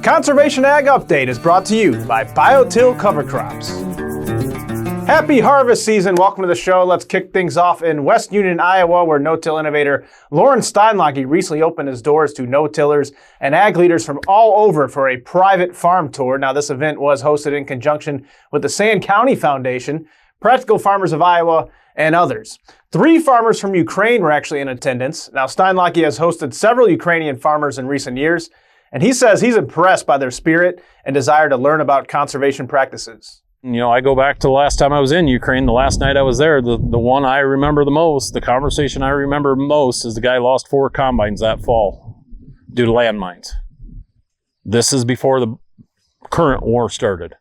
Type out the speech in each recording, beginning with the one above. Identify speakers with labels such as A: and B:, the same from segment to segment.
A: Conservation Ag Update is brought to you by BioTill Cover Crops. Happy harvest season. Welcome to the show. Let's kick things off in West Union, Iowa, where no-till innovator Loran Steinlage recently opened his doors to no-tillers and ag leaders from all over for a private farm tour. Now, this event was hosted in conjunction with the Sand County Foundation, Practical Farmers of Iowa, and others. 3 farmers from Ukraine were actually in attendance. Now, Steinlage has hosted several Ukrainian farmers in recent years, and he says he's impressed by their spirit and desire to learn about conservation practices.
B: You know, I go back to the last time I was in Ukraine, the last night I was there, the one I remember the most, the conversation I remember most is the guy lost 4 combines that fall due to landmines. This is before the current war started.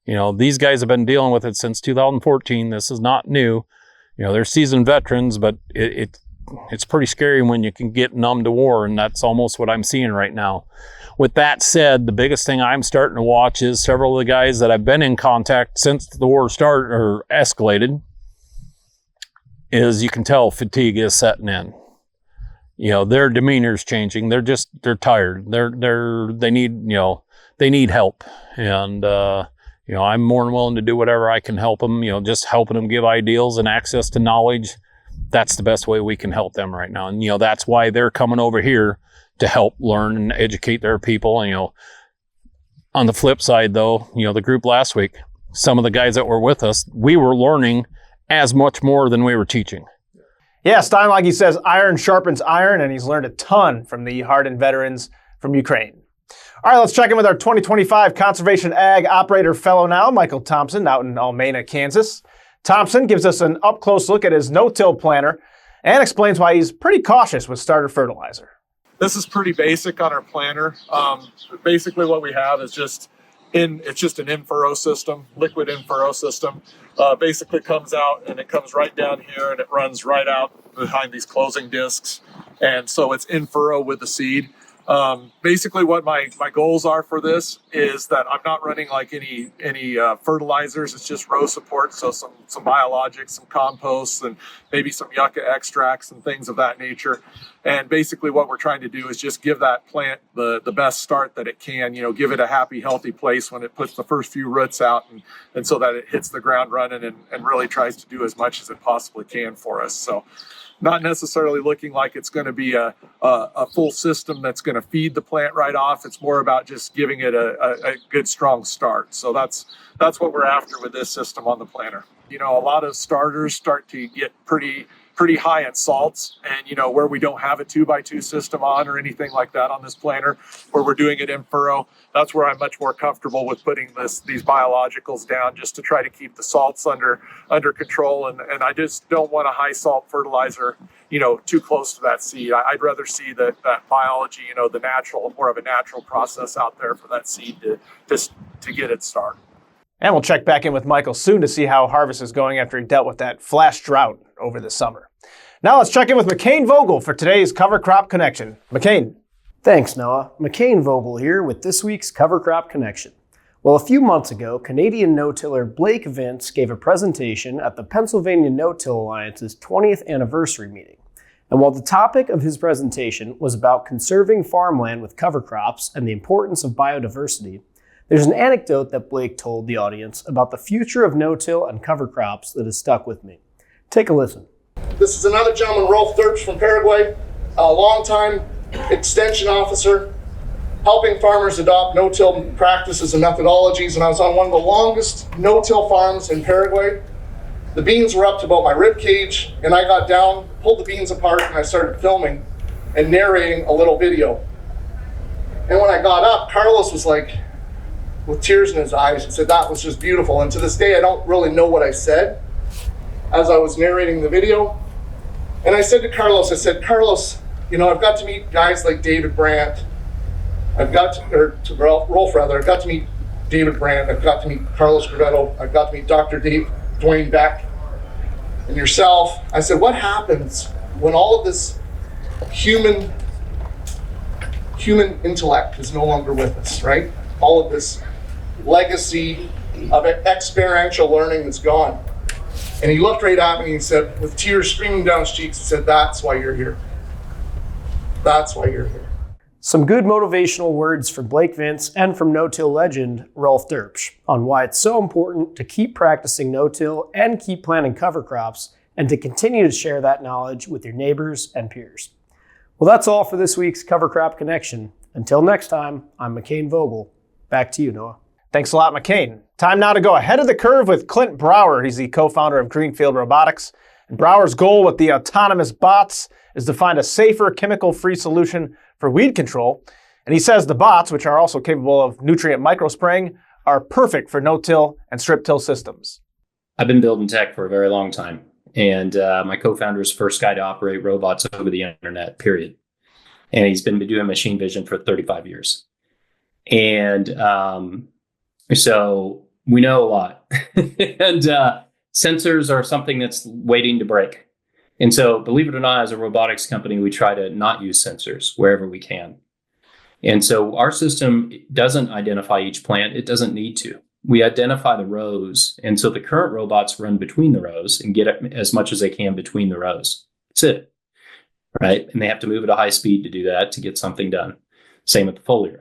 B: You know, these guys have been dealing with it since 2014. This is not new. You know, they're seasoned veterans, but it's pretty scary when you can get numb to war, and that's almost what I'm seeing right now. With that said, the biggest thing I'm starting to watch is several of the guys that I've been in contact since the war started or escalated, is you can tell fatigue is setting in. You know, their demeanor's changing. They're tired. They need help. And, you know, I'm more than willing to do whatever I can help them, you know, just helping them give ideals and access to knowledge. That's the best way we can help them right now. And, you know, that's why they're coming over here to help learn and educate their people. And, you know, on the flip side though, you know, the group last week, some of the guys that were with us, we were learning as much more than we were teaching.
A: Yeah, Steinlage says iron sharpens iron, and he's learned a ton from the hardened veterans from Ukraine. All right, let's check in with our 2025 Conservation Ag Operator Fellow now, Michael Thompson, out in Almena, Kansas. Thompson gives us an up-close look at his no-till planter and explains why he's pretty cautious with starter fertilizer.
C: This is pretty basic on our planter. Basically what we have is just an in-furrow system, liquid in-furrow system. Basically comes out and it comes right down here and it runs right out behind these closing discs. And so it's in-furrow with the seed. Basically what my goals are for this is that I'm not running like any fertilizers. It's just row support. So some biologics, some composts, and maybe some yucca extracts and things of that nature. And basically what we're trying to do is just give that plant the best start that it can, you know, give it a happy, healthy place when it puts the first few roots out and so that it hits the ground running and really tries to do as much as it possibly can for us. So not necessarily looking like it's going to be a full system that's going to feed the plant right off. It's more about just giving it a good, strong start. So that's what we're after with this system on the planter. You know, a lot of starters start to get pretty high in salts, and you know, where we don't have a 2x2 system on or anything like that on this planter, where we're doing it in furrow, that's where I'm much more comfortable with putting these biologicals down, just to try to keep the salts under control. And I just don't want a high salt fertilizer, you know, too close to that seed. I'd rather see that biology, you know, more of a natural process out there for that seed to get it started.
A: And we'll check back in with Michael soon to see how harvest is going after he dealt with that flash drought over the summer. Now let's check in with McCain Vogel for today's Cover Crop Connection. McCain.
D: Thanks, Noah. McCain Vogel here with this week's Cover Crop Connection. Well, a few months ago, Canadian no-tiller Blake Vince gave a presentation at the Pennsylvania No-Till Alliance's 20th anniversary meeting. And while the topic of his presentation was about conserving farmland with cover crops and the importance of biodiversity, there's an anecdote that Blake told the audience about the future of no-till and cover crops that has stuck with me. Take a listen.
E: This is another gentleman, Rolf Thurps from Paraguay, a longtime extension officer, helping farmers adopt no-till practices and methodologies. And I was on one of the longest no-till farms in Paraguay. The beans were up to about my rib cage, and I got down, pulled the beans apart, and I started filming and narrating a little video. And when I got up, Carlos was like, with tears in his eyes, and said that was just beautiful. And to this day, I don't really know what I said as I was narrating the video. And I said to Carlos, you know, I've got to meet guys like David Brandt. I've got to meet David Brandt. I've got to meet Carlos Gravetto. I've got to meet Dr. Dwayne Beck and yourself. I said, what happens when all of this human intellect is no longer with us, right? All of this legacy of experiential learning that's gone. And he looked right at me and he said, with tears streaming down his cheeks, he said, that's why you're here. That's why you're here.
D: Some good motivational words from Blake Vince and from no-till legend Rolf Derpsch on why it's so important to keep practicing no-till and keep planting cover crops, and to continue to share that knowledge with your neighbors and peers. Well, that's all for this week's Cover Crop Connection. Until next time, I'm McCain Vogel. Back to you, Noah.
A: Thanks a lot, McCain. Time now to go ahead of the curve with Clint Brower. He's the co-founder of Greenfield Robotics. And Brower's goal with the autonomous bots is to find a safer, chemical-free solution for weed control. And he says the bots, which are also capable of nutrient microspraying, are perfect for no-till and strip-till systems.
F: I've been building tech for a very long time. And my co-founder is the first guy to operate robots over the internet, period. And he's been doing machine vision for 35 years. And so we know a lot. And sensors are something that's waiting to break. And so, believe it or not, as a robotics company, we try to not use sensors wherever we can. And so our system doesn't identify each plant. It doesn't need to. We identify the rows. And so the current robots run between the rows and get as much as they can between the rows. That's it. Right? And they have to move at a high speed to do that to get something done. Same with the foliar.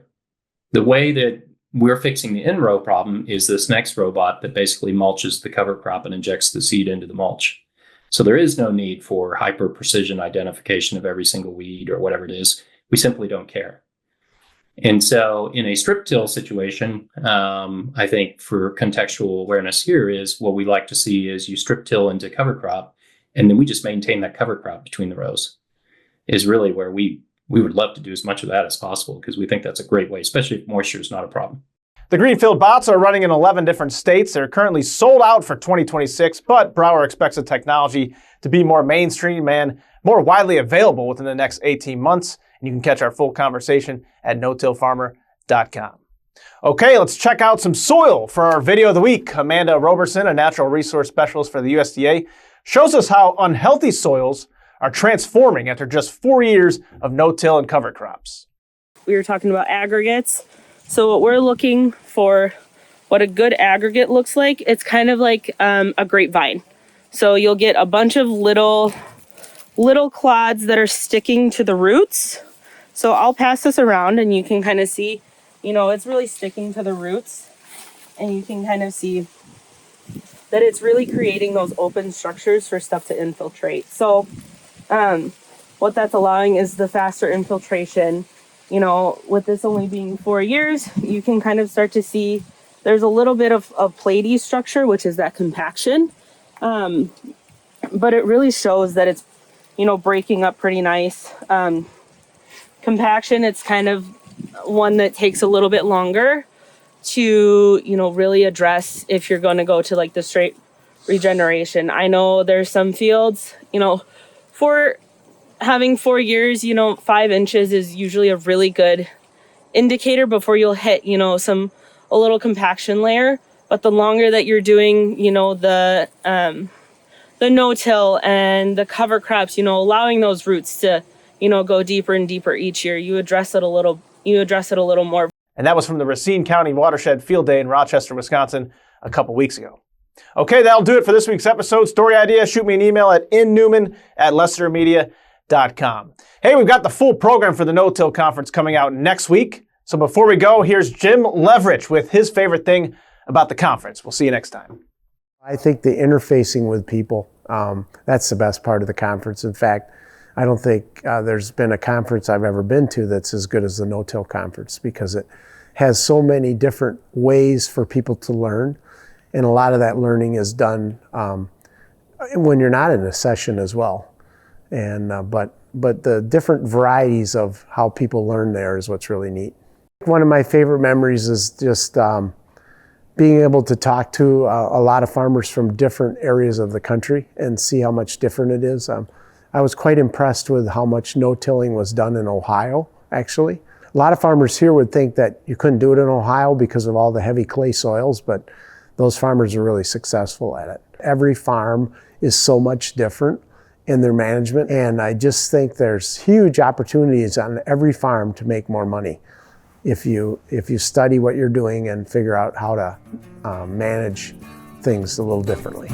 F: The way that we're fixing the in-row problem is this next robot that basically mulches the cover crop and injects the seed into the mulch. So there is no need for hyper-precision identification of every single weed or whatever it is. We simply don't care. And so in a strip-till situation, I think for contextual awareness here is what we like to see is you strip-till into cover crop, and then we just maintain that cover crop between the rows is really where we would love to do as much of that as possible because we think that's a great way, especially if moisture is not a problem.
A: The Greenfield bots are running in 11 different states. They're currently sold out for 2026, but Brower expects the technology to be more mainstream and more widely available within the next 18 months. And you can catch our full conversation at no-tillfarmer.com. Okay, let's check out some soil for our video of the week. Amanda Roberson, a natural resource specialist for the USDA, shows us how unhealthy soils are transforming after just 4 years of no-till and cover crops.
G: We were talking about aggregates. So what we're looking for, what a good aggregate looks like, it's kind of like a grapevine. So you'll get a bunch of little clods that are sticking to the roots. So I'll pass this around and you can kind of see, it's really sticking to the roots. And you can kind of see that it's really creating those open structures for stuff to infiltrate. So what that's allowing is the faster infiltration. With this only being 4 years, you can kind of start to see there's a little bit of platey structure, which is that compaction. But it really shows that it's, breaking up pretty nice. Compaction, it's kind of one that takes a little bit longer to, really address if you're going to go to like the straight regeneration. I know there's some fields, for having 4 years, 5 inches is usually a really good indicator before you'll hit, a little compaction layer. But the longer that you're doing, the no-till and the cover crops, allowing those roots to, go deeper and deeper each year, you address it a little more.
A: And that was from the Racine County Watershed Field Day in Rochester, Wisconsin, a couple weeks ago. Okay, that'll do it for this week's episode. Story idea, shoot me an email at innewman@LesterMedia.com. Hey, we've got the full program for the No-Till Conference coming out next week. So before we go, here's Jim Leverich with his favorite thing about the conference. We'll see you next time.
H: I think the interfacing with people, that's the best part of the conference. In fact, I don't think there's been a conference I've ever been to that's as good as the No-Till Conference because it has so many different ways for people to learn. And a lot of that learning is done when you're not in a session as well. And but the different varieties of how people learn there is what's really neat. One of my favorite memories is just being able to talk to a lot of farmers from different areas of the country and see how much different it is. I was quite impressed with how much no-tilling was done in Ohio, actually. A lot of farmers here would think that you couldn't do it in Ohio because of all the heavy clay soils, but those farmers are really successful at it. Every farm is so much different in their management, and I just think there's huge opportunities on every farm to make more money if you study what you're doing and figure out how to manage things a little differently.